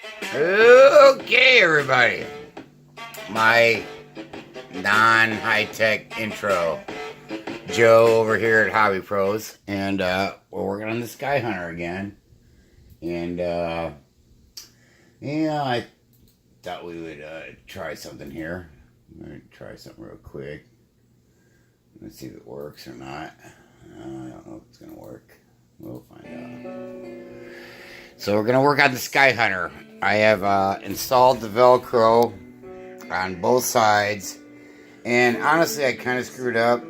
Okay, everybody. My non-high-tech intro. Joe over here at Hobby Pros, and we're working on the SkyHunter again. And yeah, I thought we would try something here. I'm gonna try something real quick. Let's see if it works or not. I don't know if it's gonna work. We'll find out. So we're gonna work on the SkyHunter. I have installed the Velcro on both sides, and honestly, I kind of screwed up.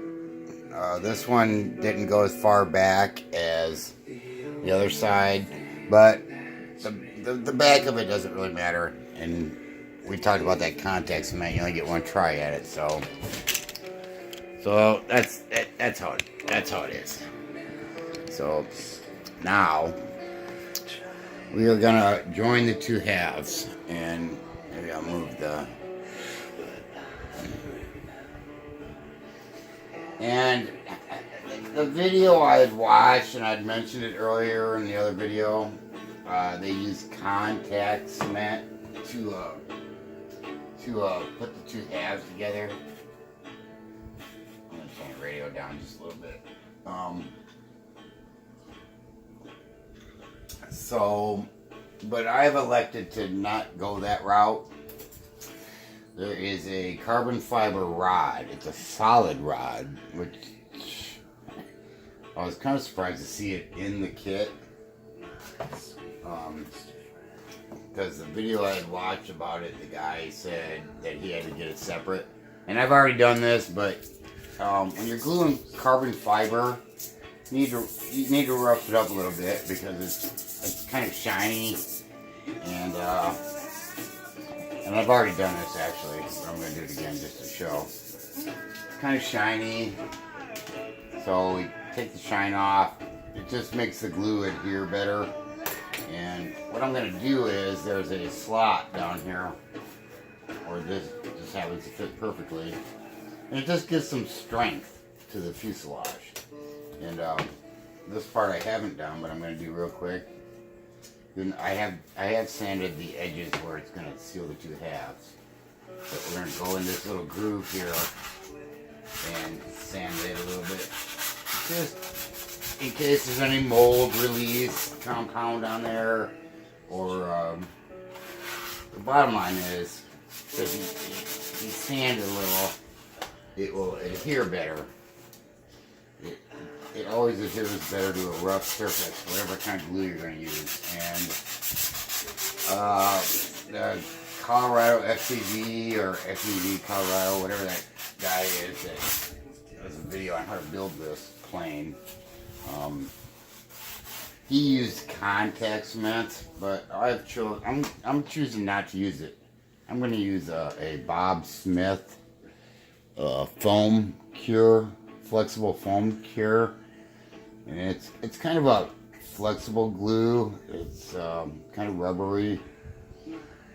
This one didn't go as far back as the other side, but the back of it doesn't really matter. And we talked about that contact cement. You only get one try at it, so that's how it is. So now we are gonna join the two halves, and maybe I'll move the. And the video I had watched, and I'd mentioned it earlier in the other video, they use contact cement to put the two halves together. I'm gonna turn the radio down just a little bit. But I've elected to not go that route. There is a carbon fiber rod. It's a solid rod, which I was kind of surprised to see it in the kit. Because the video I had watched about it, the guy said that he had to get it separate. And I've already done this, but when you're gluing carbon fiber, you need to rough it up a little bit because it's kind of shiny, and I've already done this actually, but I'm going to do it again just to show. It's kind of shiny, so we take the shine off. It just makes the glue adhere better. And what I'm going to do is there's a slot down here, or this just happens to fit perfectly, and it just gives some strength to the fuselage. And this part I haven't done, but I'm going to do real quick. Then I have sanded the edges where it's going to seal the two halves. But we're going to go in this little groove here and sand it a little bit, just in case there's any mold release compound on there. Or the bottom line is, if you sand it a little, it will adhere better. It always adheres better to a rough surface, whatever kind of glue you're going to use. And the Colorado FPV or FPV Colorado, whatever that guy is that does a video on how to build this plane, he used contact cement, but I'm choosing not to use it. I'm going to use a Bob Smith foam cure, flexible foam cure. And it's kind of a flexible glue. It's kind of rubbery,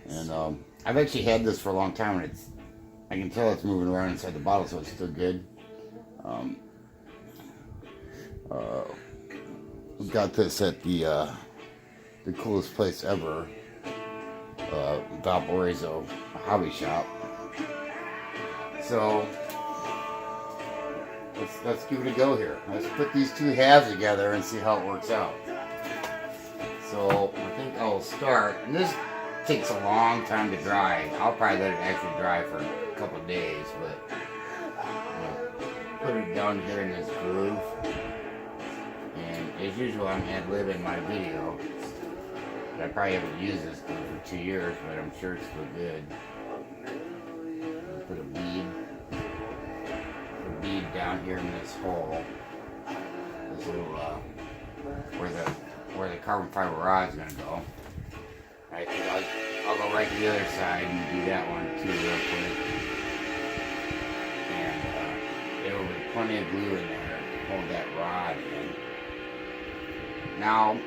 and I've actually had this for a long time, and I can tell it's moving around inside the bottle, so it's still good. We got this at the coolest place ever, Valparaiso Hobby Shop. So let's give it a go here. Let's put these two halves together and see how it works out. So I think I'll start, and this takes a long time to dry. I'll probably let it actually dry for a couple of days, but put it down here in this groove. And as usual, I'm ad-libbing my video. I probably haven't used this glue for 2 years, but I'm sure it's still good. I'll put a bead down here in this hole, this little where the carbon fiber rod's gonna go. I think I'll go right to the other side and do that one too real quick. And there will be plenty of glue in there to hold that rod in. Now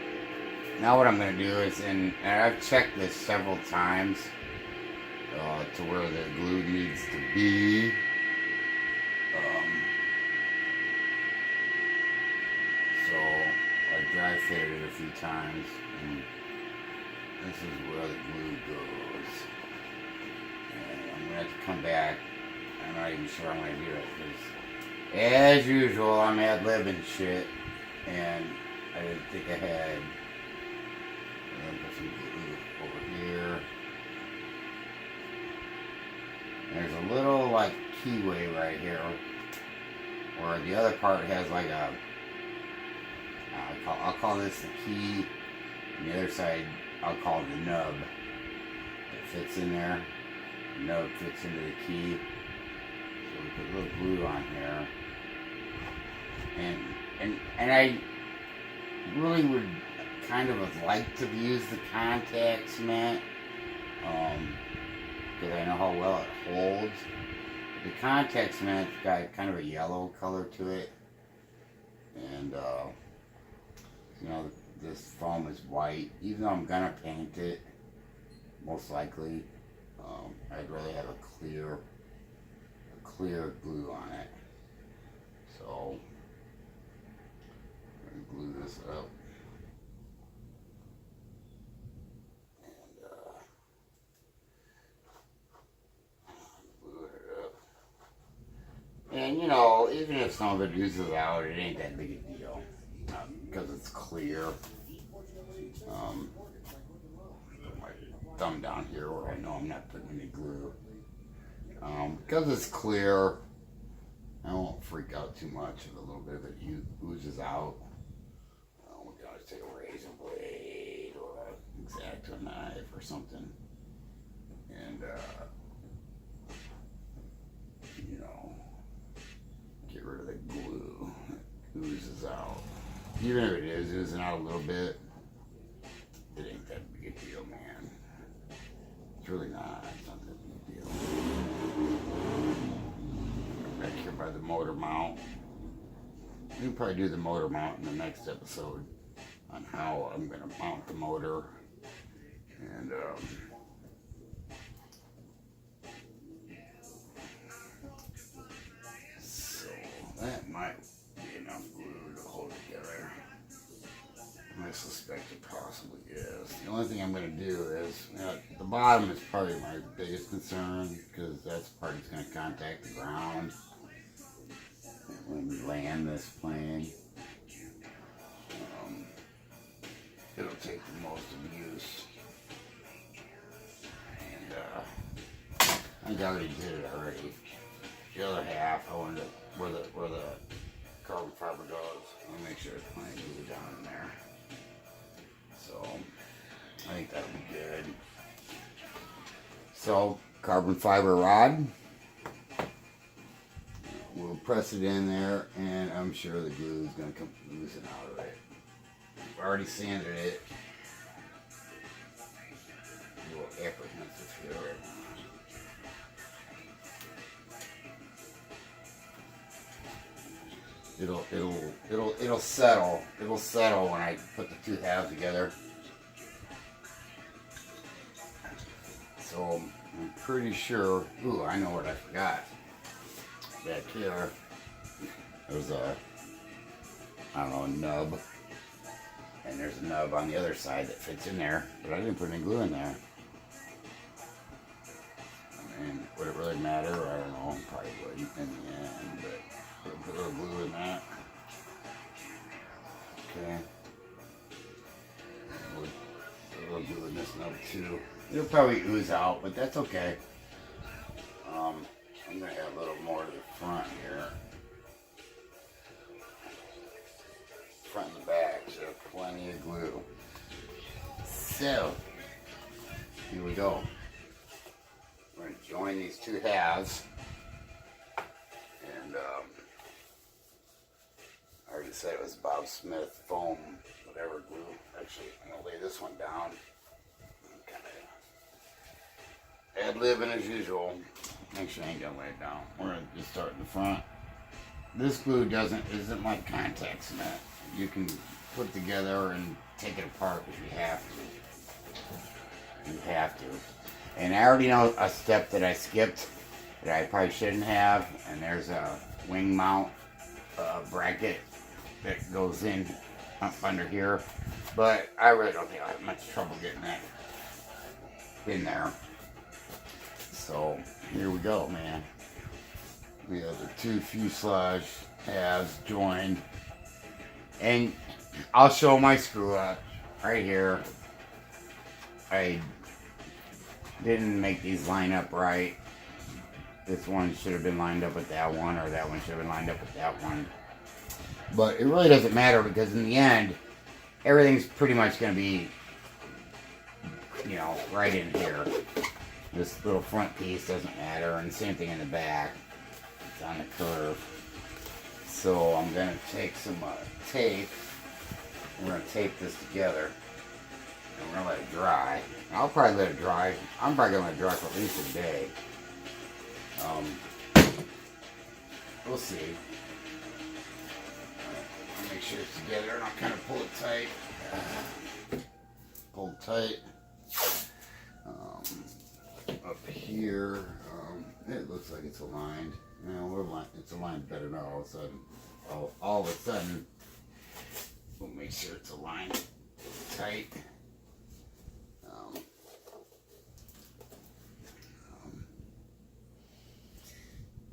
what I'm gonna do is, and I've checked this several times to where the glue needs to be. So I dry fitted it a few times, and this is where the glue come back. I'm not even sure I'm going to do it, because as usual, I'm ad-libbing shit, and I didn't think ahead. And then put some glue over here. There's a little, like, keyway right here, where the other part has like a, I'll call this the key, and the other side I'll call the nub. It fits in there. The nub fits into the key. So we put a little glue on here. And I really would kind of have liked to use the contact cement, because I know how well it holds. The contact cement's got kind of a yellow color to it, and you know, this foam is white. Even though I'm gonna paint it, most likely, I'd rather have a clear glue on it. So I'm gonna glue this up. And you know, even if some of it oozes out, it ain't that big a deal, because it's clear. Put my thumb down here where I know I'm not putting any glue. Because it's clear, I won't freak out too much if a little bit of it oozes out. We can always take a razor blade or an X-Acto knife or something, and you know, get rid of the glue that oozes out. Even if it is oozing out a little bit, it ain't that big a deal, man. It's really not. It's not that big a deal. Back here by the motor mount. We can probably do the motor mount in the next episode on how I'm going to mount the motor. And that might be enough glue to hold it together. I suspect it possibly is. The only thing I'm going to do is, the bottom is probably my biggest concern, because that's the part that's going to contact the ground when we land this plane. It'll take the most abuse. And I think I already did it already. The other half, I wanted to, where the carbon fiber goes, I want to make sure it's plenty of glue down in there. So I think that'll be good. So carbon fiber rod, we'll press it in there, and I'm sure the glue is going to come oozing out of it. I've already sanded it. A little apprehensive here right now. It'll settle. It'll settle when I put the two halves together. So I'm pretty sure. Ooh, I know what I forgot. Back here, there's a, I don't know, a nub, and there's a nub on the other side that fits in there, but I didn't put any glue in there. I mean, would it really matter? I don't know. Probably wouldn't in the end, but. Put a little glue in that. Okay. Put a little glue in this nub too. It'll probably ooze out, but that's okay. I'm gonna add a little more to the front here. Front and the back, so plenty of glue. So, here we go. We're gonna join these two halves. And I already said it was Bob Smith foam, whatever glue. Actually, I'm going to lay this one down. Kind of ad-libbing as usual. Actually, I ain't going to lay it down. We're going to just start in the front. This glue isn't like contact cement. You can put it together and take it apart if you have to. You have to. And I already know a step that I skipped that I probably shouldn't have, and there's a wing mount bracket that goes in up under here, but I really don't think I have much trouble getting that in there. So here we go, man. We have the two fuselage halves joined. And I'll show my screw up right here. I didn't make these line up right. This one should have been lined up with that one, or that one should have been lined up with that one. But it really doesn't matter, because in the end, everything's pretty much going to be, you know, right in here. This little front piece doesn't matter, and same thing in the back. It's on the curve. So I'm going to take some tape. We're going to tape this together. And we're going to let it dry. I'll probably let it dry. I'm probably going to let it dry for at least a day. We'll see. I'll make sure it's together, and I'll kind of pull it tight. Pull tight. Up here, it looks like it's aligned. No, it's aligned better now. All of a sudden, we'll make sure it's aligned tight.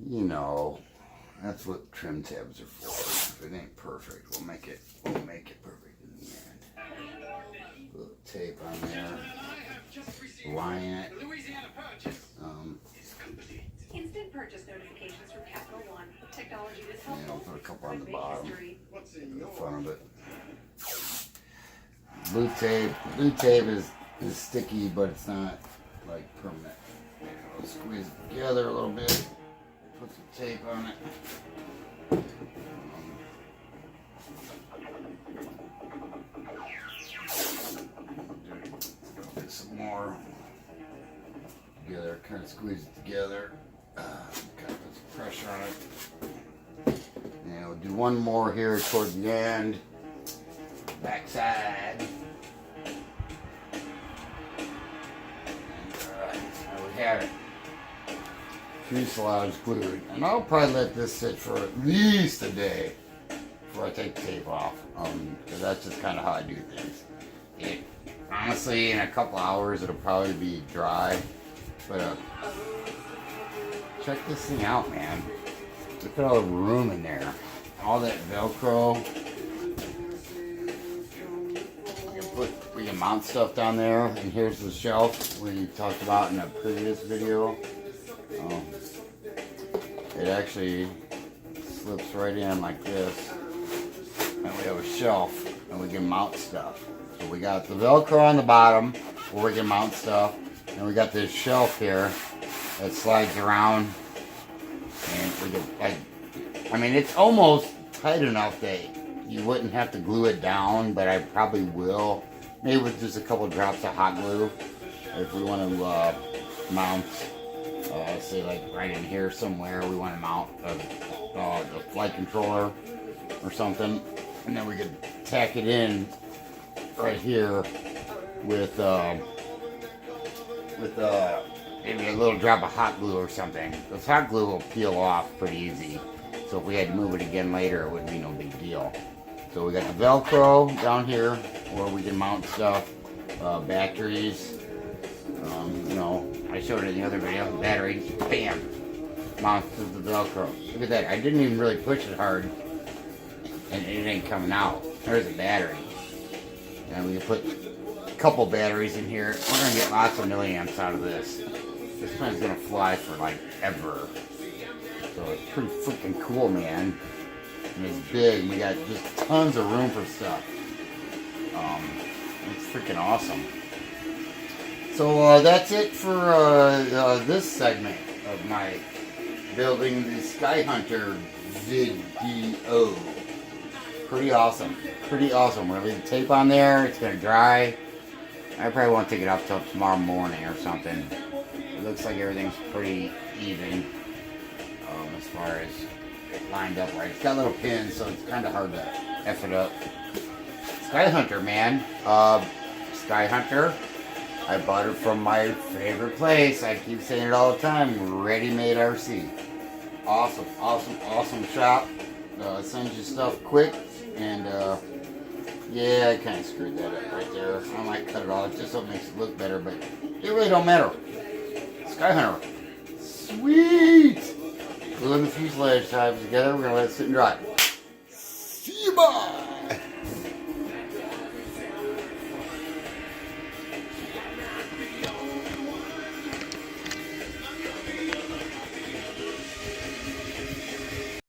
You know, that's what trim tabs are for. If it ain't perfect, we'll make it perfect in the end. Put a little tape on there. Line it. Instant purchase notifications from Capital One. Technology is helpful. Yeah, I'll put a couple on the bottom. In the front of it. Blue tape is sticky, but it's not like permanent. I'll squeeze it together a little bit. Put some tape on it. Get some more together, kind of squeeze it together. Kind of put some pressure on it. And we'll do one more here towards the end. Back side. And we have it. Fuselage glued. And I'll probably let this sit for at least a day before I take the tape off. Because that's just kind of how I do things. Honestly, in a couple hours it'll probably be dry. But check this thing out, man. Look at all the room in there. All that Velcro. We can mount stuff down there. And here's the shelf we talked about in a previous video. It actually slips right in like this. And we have a shelf. And we can mount stuff. So we got the Velcro on the bottom where we can mount stuff. And we got this shelf here that slides around. And we can, I mean, it's almost tight enough that you wouldn't have to glue it down, but I probably will. Maybe with just a couple drops of hot glue. If we want to mount, say like right in here somewhere, we want to mount the flight controller or something. And then we could tack it in right here with maybe a little drop of hot glue or something. This hot glue will peel off pretty easy. So if we had to move it again later, it wouldn't be no big deal. So we got the Velcro down here where we can mount stuff, batteries. You know, I showed it in the other video. Batteries, bam, mounts to the Velcro. Look at that. I didn't even really push it hard, and it ain't coming out. There's a battery. And we can put a couple batteries in here. We're gonna get lots of milliamps out of this. This thing's gonna fly for like ever. So it's pretty freaking cool, man. And it's big. We got just tons of room for stuff. It's freaking awesome. So that's it for this segment of my building the SkyHunter video. Pretty awesome. Pretty awesome. We're gonna leave the tape on there. It's gonna dry. I probably won't take it off till tomorrow morning or something. It looks like everything's pretty even. As far as it lined up right. It's got little pins, so it's kind of hard to F it up. SkyHunter, man. SkyHunter. I bought it from my favorite place. I keep saying it all the time. Ready Made RC. Awesome, awesome, awesome shop. Sends you stuff quick. And, yeah, I kind of screwed that up right there. I might cut it off just so it makes it look better, but it really don't matter. SkyHunter. Sweet! Glue in the fuselage tabs together. We're going to let it sit and dry.